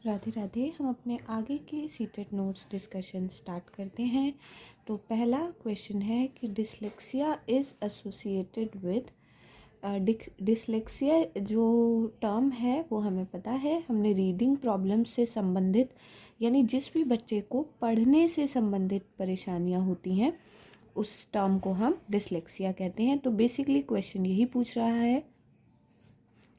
राधे राधे। हम अपने आगे के सीटेड नोट्स डिस्कशन स्टार्ट करते हैं। तो पहला क्वेश्चन है कि dyslexia is associated with, dyslexia जो टर्म है वो हमें पता है, हमने रीडिंग प्रॉब्लम से संबंधित यानी जिस भी बच्चे को पढ़ने से संबंधित परेशानियां होती हैं उस टर्म को हम डिसलेक्सिया कहते हैं। तो बेसिकली क्वेश्चन यही पूछ रहा है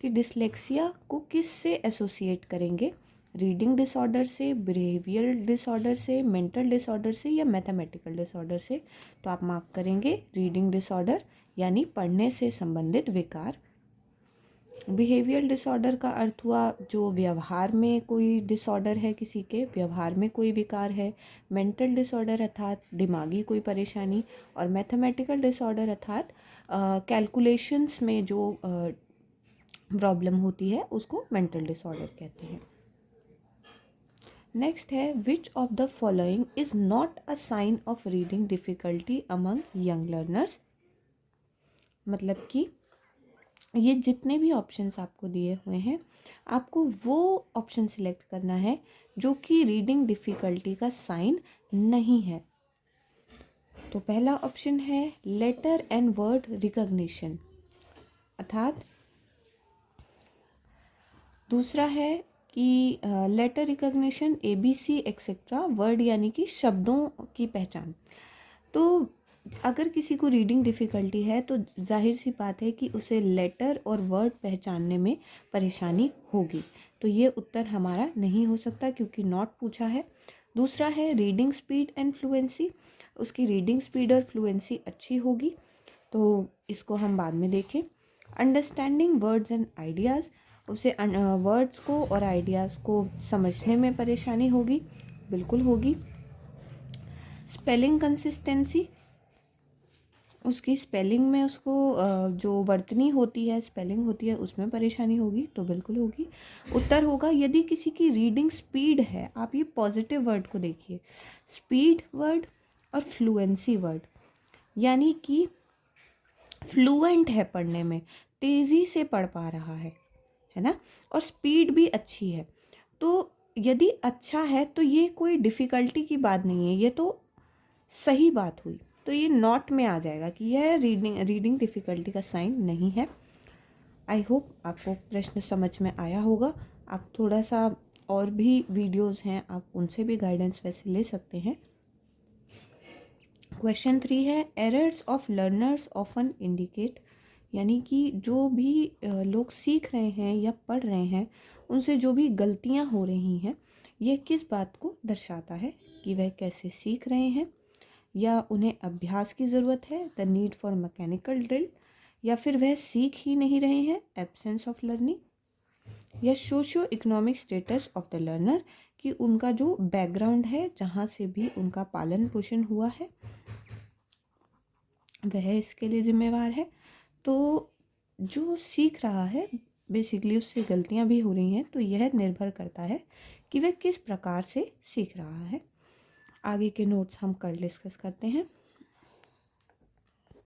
कि डिसलेक्सिया को किस से एसोसिएट करेंगे, रीडिंग डिसऑर्डर से, बिहेवियरल डिसऑर्डर से, मेंटल डिसऑर्डर से या मैथमेटिकल डिसऑर्डर से। तो आप मार्क करेंगे रीडिंग डिसऑर्डर यानी पढ़ने से संबंधित विकार। बिहेवियरल डिसऑर्डर का अर्थ हुआ जो व्यवहार में कोई डिसऑर्डर है, किसी के व्यवहार में कोई विकार है। मेंटल डिसऑर्डर अर्थात दिमागी कोई परेशानी। और मैथमेटिकल डिसऑर्डर अर्थात कैलकुलेशंस में जो प्रॉब्लम होती है उसको मेंटल डिसऑर्डर कहते हैं। नेक्स्ट है which of the following is not a sign of reading difficulty among young learners. मतलब कि ये जितने भी ऑप्शंस आपको दिए हुए हैं आपको वो ऑप्शन सिलेक्ट करना है जो कि रीडिंग डिफिकल्टी का साइन नहीं है। तो पहला ऑप्शन है लेटर एंड वर्ड रिकॉग्निशन, अर्थात दूसरा है कि letter recognition, ABC etcetera, word यानी कि शब्दों की पहचान। तो अगर किसी को रीडिंग डिफ़िकल्टी है तो जाहिर सी बात है कि उसे लेटर और वर्ड पहचानने में परेशानी होगी। तो ये उत्तर हमारा नहीं हो सकता क्योंकि नॉट पूछा है। दूसरा है रीडिंग स्पीड एंड फ्लुएंसी, उसकी रीडिंग स्पीड और फ्लुएंसी अच्छी होगी, तो इसको हम बाद में देखें। अंडरस्टैंडिंग वर्ड्स एंड आइडियाज़, उसे वर्ड्स को और आइडियाज़ को समझने में परेशानी होगी, बिल्कुल होगी। स्पेलिंग कंसिस्टेंसी, उसकी स्पेलिंग में उसको जो वर्तनी होती है, स्पेलिंग होती है, उसमें परेशानी होगी, तो बिल्कुल होगी। उत्तर होगा यदि किसी की रीडिंग स्पीड है, आप ये पॉजिटिव वर्ड को देखिए, स्पीड वर्ड और फ्लुएंसी वर्ड, यानी कि फ्लुएंट है पढ़ने में, तेज़ी से पढ़ पा रहा है ना, और स्पीड भी अच्छी है। तो यदि अच्छा है तो ये कोई डिफ़िकल्टी की बात नहीं है, ये तो सही बात हुई। तो ये नॉट में आ जाएगा कि यह रीडिंग डिफ़िकल्टी का साइन नहीं है। आई होप आपको प्रश्न समझ में आया होगा। आप थोड़ा सा और भी वीडियोस हैं, आप उनसे भी गाइडेंस वैसे ले सकते हैं। क्वेश्चन 3 है errors of learners often indicate, यानी कि जो भी लोग सीख रहे हैं या पढ़ रहे हैं उनसे जो भी गलतियां हो रही हैं ये किस बात को दर्शाता है, कि वह कैसे सीख रहे हैं, या उन्हें अभ्यास की ज़रूरत है, the need for mechanical drill, या फिर वह सीख ही नहीं रहे हैं, एब्सेंस ऑफ लर्निंग, या socio economic status of the learner, कि उनका जो बैकग्राउंड है जहाँ से भी उनका पालन पोषण हुआ है वह इसके लिए जिम्मेवार है। तो जो सीख रहा है बेसिकली उससे गलतियां भी हो रही हैं, तो यह निर्भर करता है कि वह किस प्रकार से सीख रहा है। आगे के नोट्स हम कल डिस्कस करते हैं।